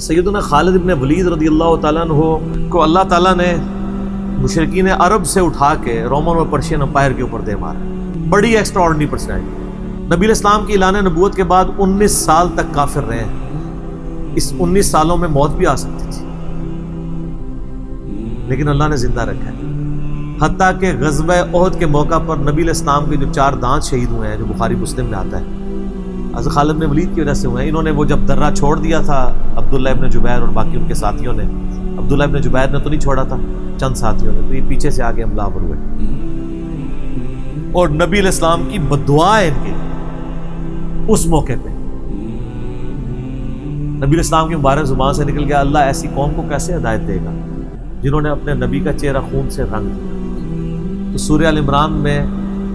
سیدنا خالد ابن ولید رضی اللہ تعالیٰ عنہ کو اللہ تعالیٰ نے مشرکین عرب سے اٹھا کے رومن اور پرشین امپائر کے اوپر دے مارا. بڑی ایکسٹرا آرڈنری پرسنالٹی. نبی علیہ السلام کی اعلان نبوت کے بعد 19 سال تک کافر رہے ہیں. اس 19 سالوں میں موت بھی آ سکتی تھی لیکن اللہ نے زندہ رکھا ہے. حتیٰ کہ غزوہ احد کے موقع پر نبی علیہ السلام کے جو 4 دانت شہید ہوئے ہیں، جو بخاری مسلم میں آتا ہے، حضرت خالد بن ولید کی وجہ سے ہوئے ہیں. انہوں نے وہ جب درہ چھوڑ دیا تھا عبداللہ ابن جبیر اور باقی ان کے ساتھیوں نے، عبداللہ ابن جبیر نے تو نہیں چھوڑا تھا، چند ساتھیوں نے، تو یہ پیچھے سے آگے حملہ آور ہوئے اور نبی علیہ السلام کی بددعا ہے ان کے اس موقع پہ. نبی علیہ السلام کی مبارک زبان سے نکل گیا، اللہ ایسی قوم کو کیسے ہدایت دے گا جنہوں نے اپنے نبی کا چہرہ خون سے رنگ دیا. تو سورہ ال عمران میں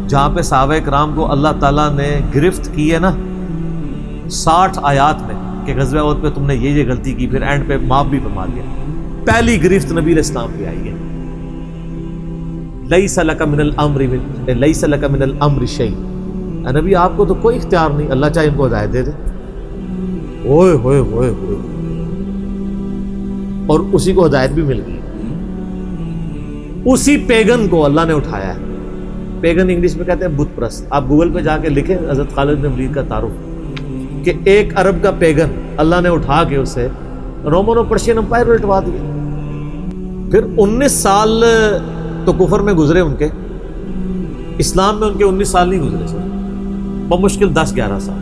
جہاں پہ صحابہ کرام کو اللہ تعالیٰ نے گرفت کی ہے نا 60 آیات میں کہ غزوہ احد پہ تم نے یہ غلطی کی، پھر اینڈ پہ معاف بھی فرما دیا. پہلی گرفت نبی علیہ السلام پہ آئی ہے، لیس لک من الامر شیء. نبی آپ کو تو کوئی اختیار نہیں، اللہ چاہے ان کو ہدایت دے دے. اوئے ہوئے ہوئے ہوئے، اور اسی کو ہدایت بھی مل گئی. اسی پیگن کو اللہ نے اٹھایا ہے. پیگن انگلش میں کہتے ہیں بت پرست. آپ گوگل پہ جا کے لکھیں حضرت خالد بن ولید کا تعارف کہ ایک عرب کا پیگن اللہ نے اٹھا کے اسے رومن اور پرشین امپائر الٹوا دیا. پھر 19 سال تو کفر میں گزرے ان کے، اسلام میں ان کے 19 سال نہیں گزرے سر، بمشکل 10-11 سال.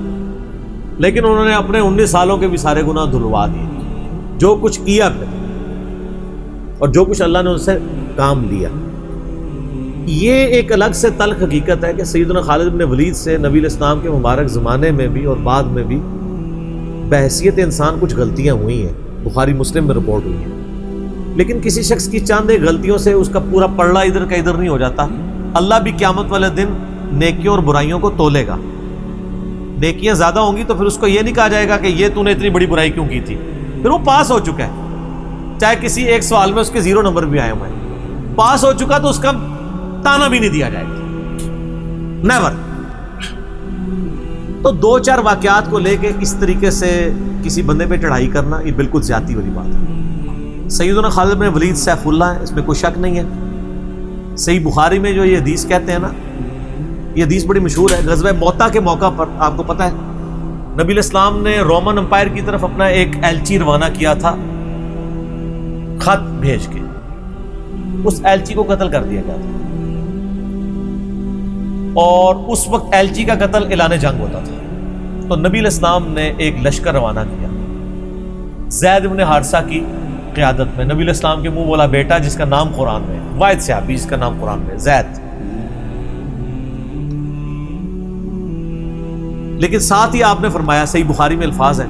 لیکن انہوں نے اپنے 19 سالوں کے بھی سارے گناہ دھلوا دیے. جو کچھ کیا پھر اور جو کچھ اللہ نے ان سے کام لیا. یہ ایک الگ سے تلخ حقیقت ہے کہ سیدنا خالد بن ولید سے نبی علیہ السلام کے مبارک زمانے میں بھی اور بعد میں بھی بحیثیت انسان کچھ غلطیاں ہوئی ہیں، بخاری مسلم میں رپورٹ ہوئی ہیں. لیکن کسی شخص کی چاند ایک غلطیوں سے اس کا پورا پلڑا ادھر کا ادھر نہیں ہو جاتا. اللہ بھی قیامت والے دن نیکیوں اور برائیوں کو تولے گا. نیکیاں زیادہ ہوں گی تو پھر اس کو یہ نہیں کہا جائے گا کہ یہ تو نے اتنی بڑی برائی کیوں کی تھی، پھر وہ پاس ہو چکا ہے. چاہے کسی ایک سوال میں اس کے 0 نمبر بھی آئے ہوئے ہیں، پاس ہو چکا تو اس کا تانا بھی نہیں دیا جائے گا، نیور. تو 2-4 واقعات کو لے کے اس طریقے سے کسی بندے پہ چڑھائی کرنا یہ بالکل زیادتی والی بات ہے. سیدنا خالد بن ولید سیف اللہ ہے، اس میں کوئی شک نہیں ہے. صحیح بخاری میں جو یہ حدیث کہتے ہیں نا، یہ حدیث بڑی مشہور ہے. غزوہ موتا کے موقع پر آپ کو پتہ ہے نبی علیہ السلام نے رومن امپائر کی طرف اپنا ایک ایلچی روانہ کیا تھا، خط بھیج کے. اس ایلچی کو قتل کر دیا گیا تھا اور اس وقت ایلچی کا قتل اعلان جنگ ہوتا تھا. تو نبی علیہ السلام نے ایک لشکر روانہ کیا زید بن حارثہ کی قیادت میں. نبی علیہ السلام کے منہ بولا بیٹا جس کا نام قرآن میں، واحد صحابی جس کا نام قرآن میں زید. لیکن ساتھ ہی آپ نے فرمایا، صحیح بخاری میں الفاظ ہیں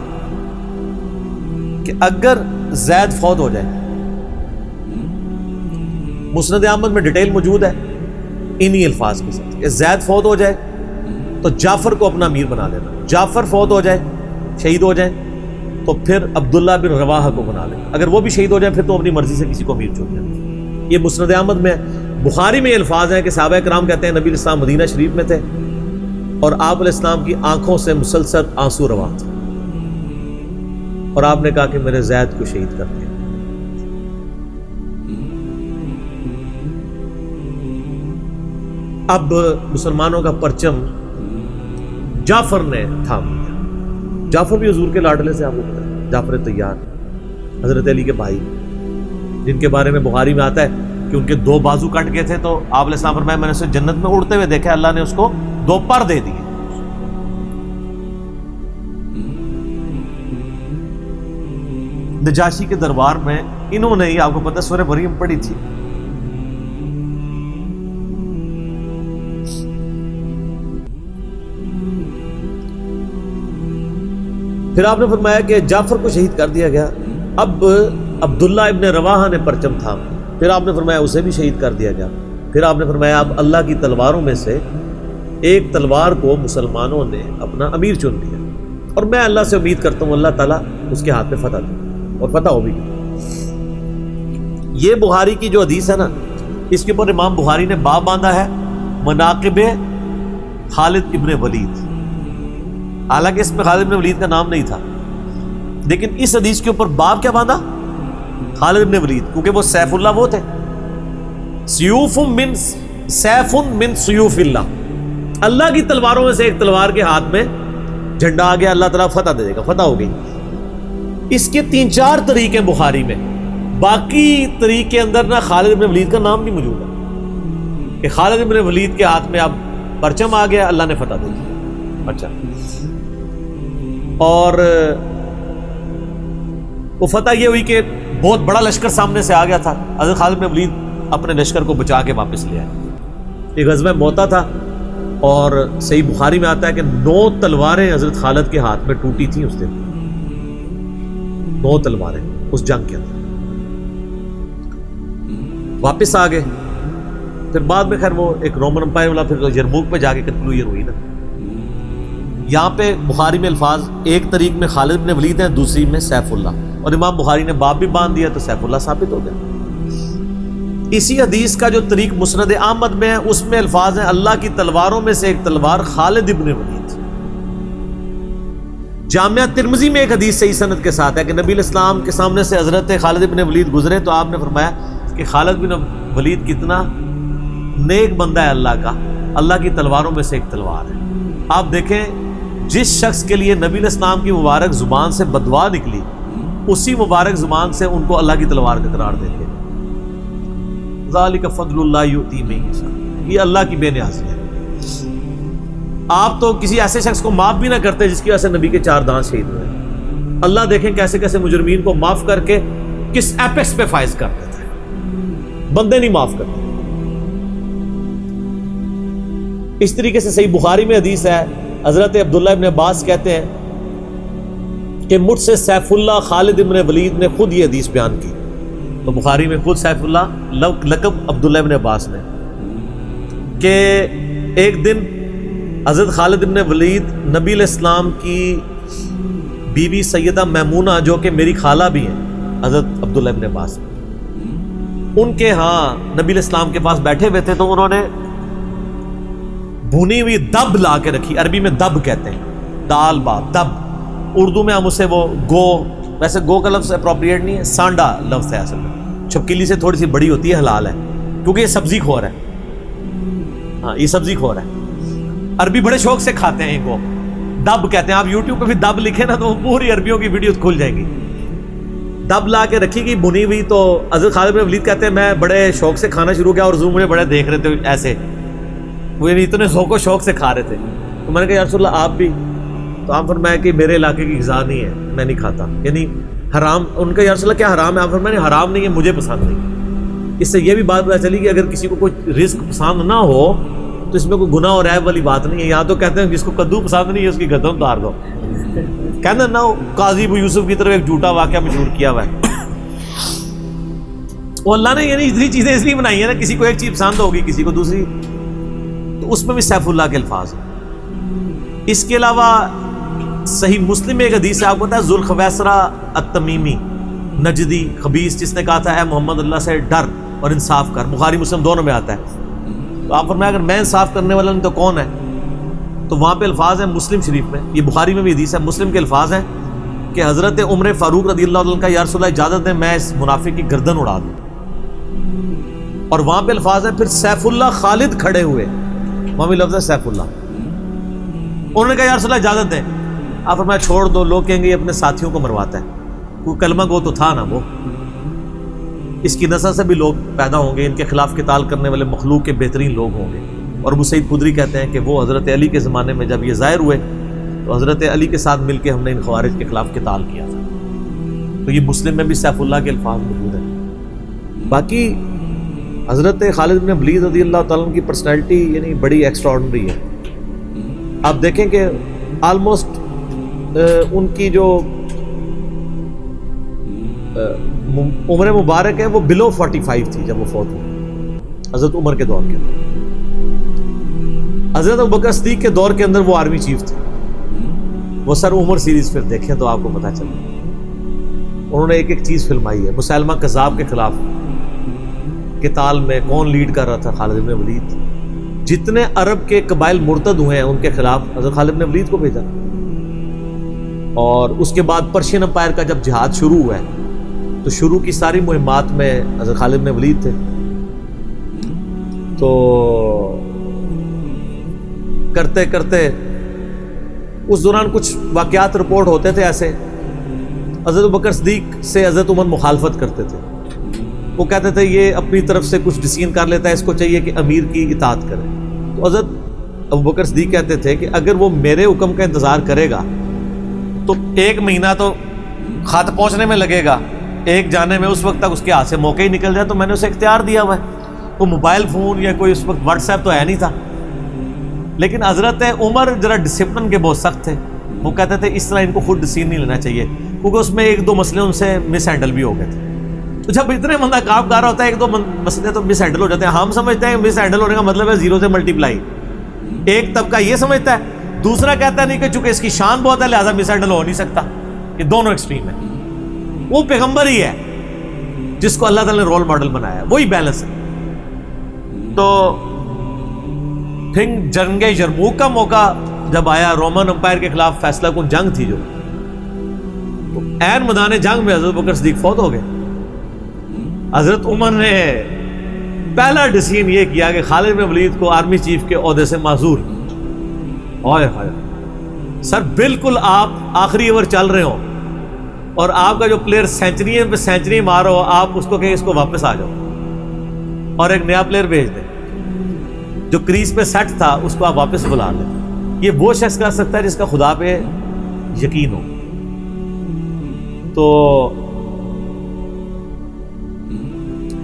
کہ اگر زید فوت ہو جائے، مسند احمد میں ڈیٹیل موجود ہے انہی الفاظ کے ساتھ کہ زید فوت ہو جائے تو جعفر کو اپنا امیر بنا لینا. جعفر فوت ہو جائے، شہید ہو جائے، تو پھر عبداللہ بن رواحہ کو بنا لینا. اگر وہ بھی شہید ہو جائے پھر تو اپنی مرضی سے کسی کو امیر چن لینا. یہ مسند احمد میں. بخاری میں یہ الفاظ ہیں کہ صحابہ کرام کہتے ہیں نبی علیہ السلام مدینہ شریف میں تھے اور آپ علیہ السلام کی آنکھوں سے مسلسل آنسو رواں تھے اور آپ نے کہا کہ میرے زید کو شہید کر دیا. اب مسلمانوں کا پرچم جعفر نے تھام لیا. جعفر بھی حضور کے لاڈلے سے، آپ کو پتہ ہے، جعفر طیار حضرت علی کے بھائی، جن کے بارے میں بخاری میں آتا ہے کہ ان کے 2 بازو کٹ گئے تھے تو آپ علیہ السلام فرمایا میں نے اسے جنت میں اڑتے ہوئے دیکھا، اللہ نے اس کو 2 پر دے دیے. نجاشی کے دربار میں انہوں نے ہی، آپ کو پتہ ہے، سورہ مریم پڑھی تھی. پھر آپ نے فرمایا کہ جعفر کو شہید کر دیا گیا. اب عبداللہ ابن رواحہ نے پرچم تھام. پھر آپ نے فرمایا اسے بھی شہید کر دیا گیا. پھر آپ نے فرمایا اب اللہ کی تلواروں میں سے ایک تلوار کو مسلمانوں نے اپنا امیر چن لیا اور میں اللہ سے امید کرتا ہوں اللہ تعالیٰ اس کے ہاتھ میں فتح دے اور فتح ہو بھی گئی. یہ بخاری کی جو حدیث ہے نا، اس کے اوپر امام بخاری نے باب باندھا ہے مناقب خالد ابن ولید. حالانکہ اس میں خالد ابن ولید کا نام نہیں تھا، لیکن اس حدیث کے اوپر باب کیا باندھا؟ خالد بن ولید، کیونکہ وہ سیف اللہ وہ تھے، سیوف من سیوف اللہ، اللہ کی تلواروں میں سے ایک تلوار کے ہاتھ میں جھنڈا آ گیا، اللہ تعالیٰ فتح دے گا، فتح ہو گئی۔ اس کے 3-4 طریقے بخاری میں، باقی طریق کے اندر نہ خالد بن ولید کا نام نہیں موجود ہے کہ خالد بن ولید کے ہاتھ میں اب پرچم آ گیا، اللہ نے فتح دے دی۔ اچھا، اور وہ فتح یہ ہوئی کہ بہت بڑا لشکر سامنے سے آ گیا تھا، حضرت خالد بن ولید اپنے لشکر کو بچا کے واپس لے آئے۔ یہ غزوہ موتا تھا، اور صحیح بخاری میں آتا ہے کہ 9 تلواریں حضرت خالد کے ہاتھ میں ٹوٹی تھیں اس دن، 9 تلواریں اس جنگ کے اندر۔ واپس آ گئے، پھر بعد میں خیر وہ ایک رومن امپائر والا پھر یرموک پہ جا کے کنکلوژن ہوئی نا۔ یہاں پہ بخاری میں الفاظ ایک طریق میں خالد بن ولید ہیں، دوسری میں سیف اللہ، اور امام بخاری نے باب بھی باندھ دیا تو سیف اللہ ثابت ہو گیا۔ اسی حدیث کا جو طریق مسند احمد میں ہے اس میں الفاظ ہیں اللہ کی تلواروں میں سے ایک تلوار خالد بن ولید۔ جامعہ ترمذی میں ایک حدیث صحیح سند کے ساتھ ہے کہ نبی الاسلام کے سامنے سے حضرت خالد بن ولید گزرے تو آپ نے فرمایا کہ خالد بن ولید کتنا نیک بندہ ہے اللہ کا، اللہ کی تلواروں میں سے ایک تلوار ہے۔ آپ دیکھیں جس شخص کے لیے نبی الاسلام کی مبارک زبان سے بددعا نکلی، اسی مبارک زبان سے ان کو اللہ کی تلوار کا قرار دے دیا۔ ذالک فضل اللہ یؤتی من یشاء، یہ اللہ کی بے نیازی ہے۔ آپ تو کسی ایسے شخص کو معاف بھی نہ کرتے جس کی وجہ سے نبی کے 4 دانت شہید ہوئے، اللہ دیکھیں کیسے کیسے مجرمین کو معاف کر کے کس ایپیکس پہ فائز کر دیتا ہے، بندے نہیں معاف کرتے۔ اس طریقے سے صحیح بخاری میں حدیث ہے، حضرت عبداللہ ابن عباس کہتے ہیں کہ مجھ سے سیف اللہ خالد ابن ولید نے خود یہ حدیث بیان کی، تو بخاری میں خود سیف اللہ لقب عبداللہ ابن عباس نے، کہ ایک دن حضرت خالد ابن ولید نبی علیہ السلام کی بیوی سیدہ میمونہ جو کہ میری خالہ بھی ہیں حضرت عبداللہ ابن عباس، ان کے ہاں نبی علیہ السلام کے پاس بیٹھے ہوئے تھے، تو انہوں نے بھنی ہوئی دب لا کے رکھی، عربی میں دب کہتے ہیں، دال با دب، اردو میں ہم اسے وہ گو، ویسے گو کا لفظ اپروپریٹ نہیں ہے، سانڈا لفظ ہے اصل میں، چھپکلی سے تھوڑی سی بڑی ہوتی ہے، حلال ہے کیونکہ یہ سبزی خور ہے، ہاں یہ سبزی خور ہے، عربی بڑے شوق سے کھاتے ہیں ان کو، دب کہتے ہیں۔ آپ یوٹیوب پہ بھی دب لکھیں نا تو پوری عربیوں کی ویڈیوز کھل جائیں گی۔ دب لا کے رکھی گئی بنی ہوئی، تو حضرت خالد بن ولید کہتے ہیں میں بڑے شوق سے کھانا شروع کیا، اور حضور مجھے بڑے دیکھ رہے تھے ایسے، وہ یعنی اتنے ذوق و شوق سے کھا رہے تھے، تو میں نے کہا یا رسول اللہ آپ بھی؟ تو آپ فرمایا کہ میرے علاقے کی غذا نہیں ہے، میں نہیں کھاتا، یعنی حرام۔ ان کا یا رسول اللہ کیا حرام ہے؟ آپ فرمایا حرام نہیں ہے، مجھے پسند نہیں۔ اس سے یہ بھی بات پتہ چلی کہ اگر کسی کو کوئی رزق پسند نہ ہو تو اس میں کوئی گناہ اور عیب والی بات نہیں ہے۔ یہاں تو کہتے ہیں جس کو کدو پسند نہیں ہے اس کی گردن اتار دو، کہنا نہ ہو۔ قاضی ابو یوسف کی طرف ایک جھوٹا واقعہ مشہور کیا ہوا ہے، وہ اللہ نے یعنی اتنی چیزیں اس لیے بنائی ہیں نا، کسی کو ایک چیز پسند ہوگی کسی کو دوسری، تو اس میں بھی سیف اللہ کے الفاظ ہیں۔ اس کے علاوہ صحیح مسلم میں ایک حدیث ہے، آپ کو پتہ ہے ذوالخویسرہ التمیمی نجدی خبیث جس نے کہا تھا اے محمد اللہ سے ڈر اور انصاف کر، بخاری مسلم دونوں میں آتا ہے، تو آپ فرمایا اگر میں انصاف کرنے والا نہیں تو کون ہے؟ تو وہاں پہ الفاظ ہیں مسلم شریف میں، یہ بخاری میں بھی حدیث ہے، مسلم کے الفاظ ہیں کہ حضرت عمر فاروق رضی اللہ عنہ کا یا رسول اللہ اجازت ہے میں اس منافق کی گردن اڑا دوں، اور وہاں پہ الفاظ ہیں پھر سیف اللہ خالد کھڑے ہوئے، وہاں بھی لفظ ہے سیف اللہ، انہوں نے کہا یا رسول اللہ اجازت ہے، آپ فرمایا چھوڑ دو، لوگ کہیں گے یہ اپنے ساتھیوں کو مرواتا ہے، کوئی کلمہ گو تو تھا نا وہ، اس کی نسل سے بھی لوگ پیدا ہوں گے، ان کے خلاف قتال کرنے والے مخلوق کے بہترین لوگ ہوں گے۔ اور ابو سعید خدری کہتے ہیں کہ وہ حضرت علی کے زمانے میں جب یہ ظاہر ہوئے تو حضرت علی کے ساتھ مل کے ہم نے ان خوارج کے خلاف قتال کیا تھا، تو یہ مسلم میں بھی سیف اللہ کے الفاظ موجود ہیں۔ باقی حضرت خالد بن ولید رضی اللہ تعالیٰ عنہ کی پرسنالٹی یعنی بڑی ایکسٹراڈنری ہے۔ آپ دیکھیں کہ آلموسٹ ان کی جو عمر مبارک ہے وہ بلو 45 تھی جب وہ فوت ہوئی، حضرت عمر کے دور کے اندر۔ حضرت ابوبکر صدیق کے دور کے اندر وہ آرمی چیف تھے۔ وہ سر عمر سیریز پھر دیکھیں تو آپ کو پتہ چلے، انہوں نے ایک ایک چیز فلمائی ہے۔ مسیلمہ کذاب کے خلاف قتال میں کون لیڈ کر رہا تھا؟ خالد بن ولید۔ جتنے عرب کے قبائل مرتد ہوئے ہیں ان کے خلاف حضرت خالد بن ولید کو بھیجا، اور اس کے بعد پرشین امپائر کا جب جہاد شروع ہوا ہے تو شروع کی ساری مہمات میں حضرت خالد بن ولید تھے. تو کرتے کرتے اس دوران کچھ واقعات رپورٹ ہوتے تھے ایسے. حضرت بکر صدیق سے حضرت عمر مخالفت کرتے تھے. وہ کہتے تھے یہ اپنی طرف سے کچھ ڈسیزن کر لیتا ہے, اس کو چاہیے کہ امیر کی اطاعت کرے. تو حضرت ابو بکر صدیق کہتے تھے کہ اگر وہ میرے حکم کا انتظار کرے گا تو 1 مہینہ تو خط پہنچنے میں لگے گا, ایک جانے میں, اس وقت تک اس کے ہاتھ سے موقع ہی نکل جائے. تو میں نے اسے اختیار دیا ہوا ہے. وہ موبائل فون یا کوئی اس وقت واٹس ایپ تو ہے نہیں تھا. لیکن حضرت عمر ذرا ڈسپلن کے بہت سخت تھے. وہ کہتے تھے اس طرح ان کو خود ڈیسیژن نہیں لینا چاہیے, کیونکہ اس میں 1-2 مسئلے ان سے مس ہینڈل بھی ہو گئے تھے. تو جب اتنے بندہ کام کر رہا ہوتا ہے 1-2 مسئلے تو مس ہینڈل ہو جاتے ہیں. ہم سمجھتے ہیں مس ہینڈل ہونے کا مطلب ہے 0 سے ملٹیپلائی. ایک طبقہ یہ سمجھتا ہے, دوسرا کہتا نہیں کہ چونکہ اس کی شان بہت ہے لہٰذا مس ہینڈل ہو نہیں سکتا. یہ دونوں ایکسٹریم ہیں. وہ پیغمبر ہی ہے جس کو اللہ تعالیٰ نے رول ماڈل بنایا, وہی بیلنس ہے. تو پھر جنگ یرموک کا موقع جب آیا, رومن امپائر کے خلاف فیصلہ کن جنگ تھی جو, تو عین میدان جنگ میں حضرت بکر صدیق فوت ہو گئے. حضرت عمر نے پہلا ڈیسیژن یہ کیا کہ خالد بن ولید کو آرمی چیف کے عہدے سے معزول. سر بالکل آپ آخری اوور چل رہے ہو اور آپ کا جو پلیئر سینچری پہ سینچری مار رہا ہو, آپ اس کو کہیں اس کو واپس آ جاؤ اور ایک نیا پلیئر بھیج دیں. جو کریز پہ سیٹ تھا اس کو آپ واپس بلا لیں. یہ وہ شخص کر سکتا ہے جس کا خدا پہ یقین ہو. تو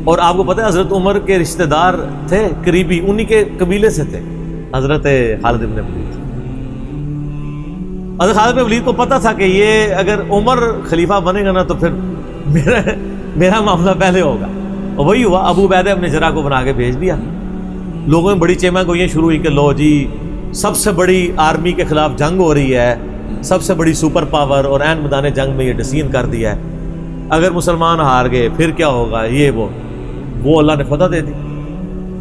اور آپ کو پتہ ہے حضرت عمر کے رشتہ دار تھے قریبی, انہی کے قبیلے سے تھے حضرت خالد بن ولید. حضرت خالد بن ولید کو پتہ تھا کہ یہ اگر عمر خلیفہ بنے گا نا تو پھر میرا معاملہ پہلے ہوگا. اور وہی ہوا. ابو عبیدہ ابن جراح کو بنا کے بھیج دیا. لوگوں میں بڑی چیمہ گوئیاں شروع ہوئی کہ لو جی سب سے بڑی آرمی کے خلاف جنگ ہو رہی ہے, سب سے بڑی سپر پاور, اور عین میدان جنگ میں یہ ڈیسیژن کر دیا ہے, اگر مسلمان ہار گئے پھر کیا ہوگا, یہ وہ اللہ نے فتح دے دی.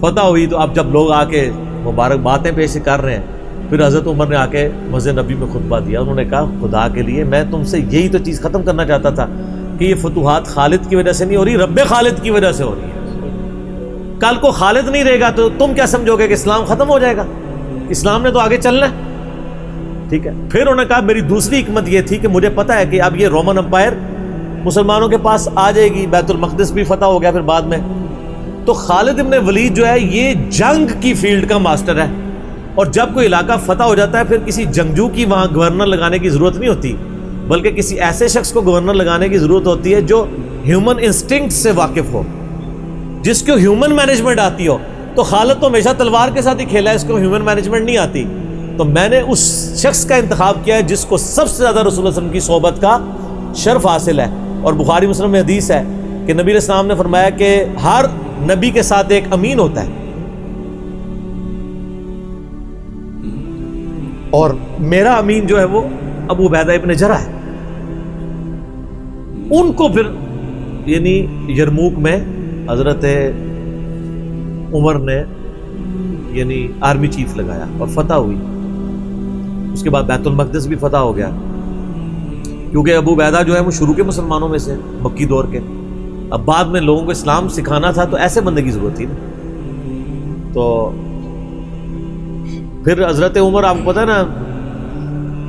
فتح ہوئی تو اب جب لوگ آ کے مبارک باتیں پیش کر رہے ہیں, پھر حضرت عمر نے آ کے مسجد نبی میں خطبہ دیا. انہوں نے کہا خدا کے لیے میں تم سے یہی تو چیز ختم کرنا چاہتا تھا کہ یہ فتوحات خالد کی وجہ سے نہیں ہو رہی, رب خالد کی وجہ سے ہو رہی ہے. کل کو خالد نہیں رہے گا تو تم کیا سمجھو گے کہ اسلام ختم ہو جائے گا؟ اسلام نے تو آگے چلنا ہے. ٹھیک ہے. پھر انہوں نے کہا میری دوسری حکمت یہ تھی کہ مجھے پتا ہے کہ اب یہ رومن امپائر مسلمانوں کے پاس آ جائے گی, بیت المقدس بھی فتح ہو گیا پھر بعد میں. تو خالد ابن ولید جو ہے یہ جنگ کی فیلڈ کا ماسٹر ہے, اور جب کوئی علاقہ فتح ہو جاتا ہے پھر کسی جنگجو کی وہاں گورنر لگانے کی ضرورت نہیں ہوتی, بلکہ کسی ایسے شخص کو گورنر لگانے کی ضرورت ہوتی ہے جو ہیومن انسٹنکٹ سے واقف ہو, جس کو ہیومن مینجمنٹ آتی ہو. تو خالد تو ہمیشہ تلوار کے ساتھ ہی کھیلا ہے, اس کو ہیومن مینجمنٹ نہیں آتی. تو میں نے اس شخص کا انتخاب کیا ہے جس کو سب سے زیادہ رسول اللہ صلی اللہ علیہ وسلم کی صحبت کا شرف حاصل ہے. اور بخاری مسلم میں حدیث ہے کہ نبی علیہ السلام نے فرمایا کہ ہر نبی کے ساتھ ایک امین ہوتا ہے, اور میرا امین جو ہے وہ ابو عبیدہ ابن جراح ہے. ان کو پھر یعنی یرموک میں حضرت عمر نے یعنی آرمی چیف لگایا اور فتح ہوئی. اس کے بعد بیت المقدس بھی فتح ہو گیا, کیونکہ ابو عبیدہ جو ہے وہ شروع کے مسلمانوں میں سے, مکی دور کے. اب بعد میں لوگوں کو اسلام سکھانا تھا تو ایسے بندے کی ضرورت تھی نا. تو پھر حضرت عمر آپ کو پتہ ہے نا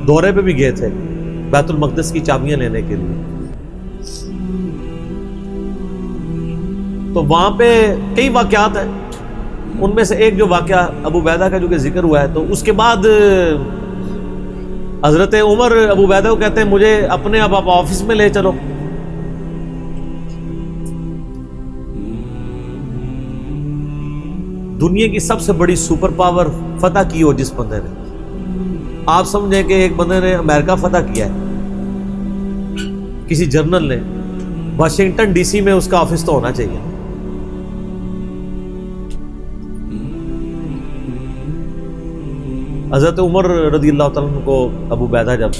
دورے پہ بھی گئے تھے بیت المقدس کی چابیاں لینے کے لیے. تو وہاں پہ کئی واقعات ہیں, ان میں سے ایک جو واقعہ ابو عبیدہ کا جو کہ ذکر ہوا ہے, تو اس کے بعد حضرت عمر ابو عبیدہ کو کہتے ہیں مجھے اپنے اب آپ آفس میں لے چلو. دنیا کی سب سے بڑی سپر پاور فتح کی ہو جس بندے نے, آپ سمجھیں کہ ایک بندے نے امریکہ فتح کیا ہے, کسی جنرل نے, واشنگٹن ڈی سی میں اس کا آفس تو ہونا چاہیے. حضرت عمر رضی اللہ تعالیٰ عنہ کو ابو عبیدہ جب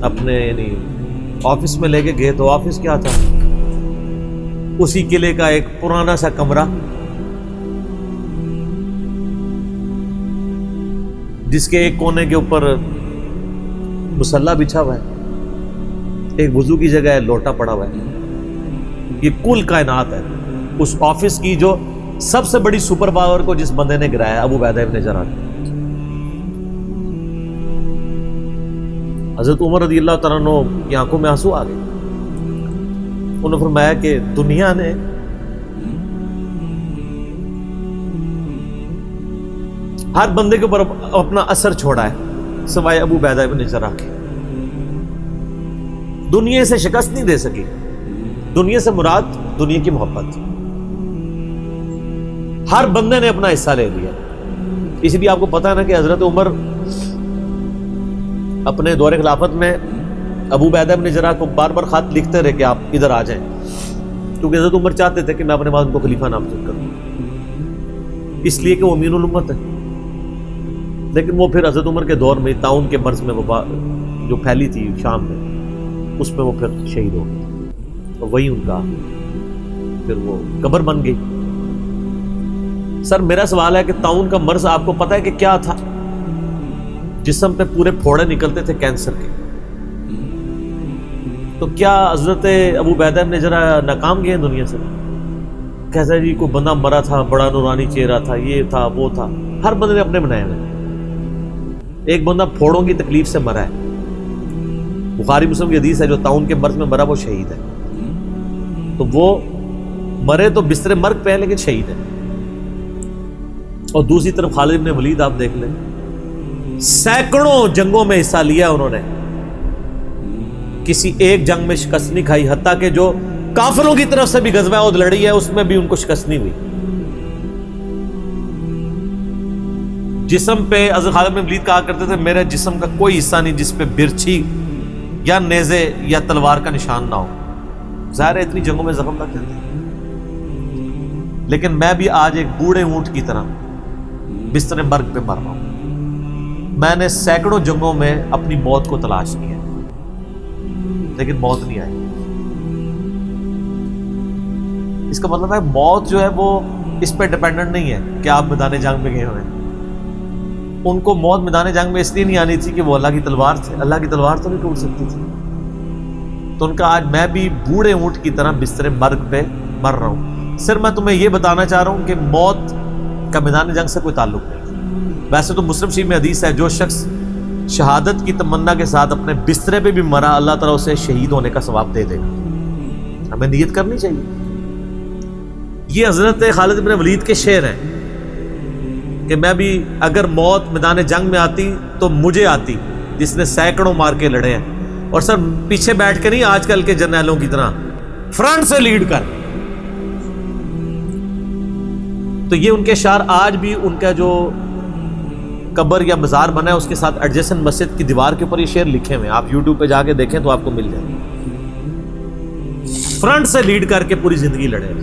اپنے یعنی آفس میں لے کے گئے تو آفس کیا تھا, اسی قلعے کا ایک پرانا سا کمرہ جس کے ایک کونے کے اوپر مسلح بچھا ہوا ہے, ایک وضو کی جگہ ہے لوٹا پڑا ہوا ہے. یہ کل کائنات ہے. اس آفس کی جو سب سے بڑی سپر پاور کو جس بندے نے گرایا ابو عبیدہ ابن جراح. حضرت عمر رضی اللہ تعالیٰ عنہ کی آنکھوں میں آنسو آ گئے. انہوں نے فرمایا کہ دنیا نے ہر بندے کے اوپر اپنا اثر چھوڑا ہے سوائے ابو عبیدہ ابن جراح کے. دنیا سے شکست نہیں دے سکی. دنیا سے مراد دنیا کی محبت. ہر بندے نے اپنا حصہ لے لیا. اسی لیے آپ کو پتا ہے نا کہ حضرت عمر اپنے دور خلافت میں ابو عبیدہ ابن جراح کو بار بار خط لکھتے رہے کہ آپ ادھر آ جائیں, کیونکہ حضرت عمر چاہتے تھے کہ میں اپنے بعد ان کو خلیفہ نامزد کروں, اس لیے کہ وہ امین الامت ہے. لیکن وہ پھر حضرت عمر کے دور میں طاعون کے مرض میں وبا جو پھیلی تھی شام میں, اس میں وہ پھر شہید ہو گئے. اور وہی ان کا پھر وہ قبر بن گئی. سر میرا سوال ہے کہ طاعون کا مرض آپ کو پتہ ہے کہ کیا تھا؟ جسم پہ پورے پھوڑے نکلتے تھے کینسر کے. تو کیا حضرت ابو عبیدہ ابن جراح ناکام گئے دنیا سے؟ کیسا جی کوئی بندہ مرا تھا, بڑا نورانی چہرہ تھا, یہ تھا وہ تھا. ہر بندے نے اپنے بنائے ہوئے. ایک بندہ پھوڑوں کی تکلیف سے مرا ہے. بخاری مسلم کی حدیث ہے جو طاعون کے مرض میں مرا وہ شہید ہے. تو وہ مرے تو بستر مرگ پہ ہے لیکن شہید ہے. اور دوسری طرف خالد بن ولید آپ دیکھ لیں, سینکڑوں جنگوں میں حصہ لیا انہوں نے, کسی ایک جنگ میں شکست نہیں کھائی. حتیٰ کہ جو کافروں کی طرف سے بھی غزوہ احد لڑی ہے اس میں بھی ان کو شکست نہیں ہوئی. جسم پہ حضرت خالد بن ولید کہا کرتے تھے میرے جسم کا کوئی حصہ نہیں جس پہ برچھی یا نیزے یا تلوار کا نشان نہ ہو. ظاہر ہے اتنی جنگوں میں زخم نہ کرتے, لیکن میں بھی آج ایک بوڑھے اونٹ کی طرح بستر مرگ پہ مر رہا ہوں. میں نے سینکڑوں جنگوں میں اپنی موت کو تلاش کیا لیکن موت نہیں آئی. اس کا مطلب ہے موت جو ہے وہ اس پہ ڈیپینڈنٹ نہیں ہے کہ آپ میدان جنگ میں گئے ہوئے ہیں. ان کو موت میدان جنگ میں اس لیے نہیں آنی تھی کہ وہ اللہ کی تلوار تھے. اللہ کی تلوار تو نہیں ٹوٹ سکتی تھی. تو ان کا آج میں بھی بوڑھے اونٹ کی طرح بستر مرگ پہ مر رہا ہوں. صرف میں تمہیں یہ بتانا چاہ رہا ہوں کہ موت کا میدان جنگ سے کوئی تعلق نہیں. ویسے تو مسلم شریف میں حدیث ہے جو شخص شہادت کی تمنا کے ساتھ اپنے بسترے پہ بھی مرا اللہ تعالیٰ اسے شہید ہونے کا ثواب دے دے گا. ہمیں نیت کرنی چاہیے. یہ حضرت خالد بن ولید کے شعر ہیں کہ میں بھی اگر موت میدان جنگ میں آتی تو مجھے آتی جس نے سینکڑوں مار کے لڑے ہیں, اور سر پیچھے بیٹھ کے نہیں آج کل کے جرنیلوں کی طرح, فرنٹ سے لیڈ کر. تو یہ ان کے اشعار آج بھی ان کا جو قبر یا مزار بنا ہے اس کے ساتھ ایڈجسنٹ مسجد کی دیوار کے اوپر یہ شعر لکھے ہوئے ہیں. آپ یوٹیوب پہ جا کے دیکھیں تو آپ کو مل جائے. فرنٹ سے لیڈ کر کے پوری زندگی لڑے.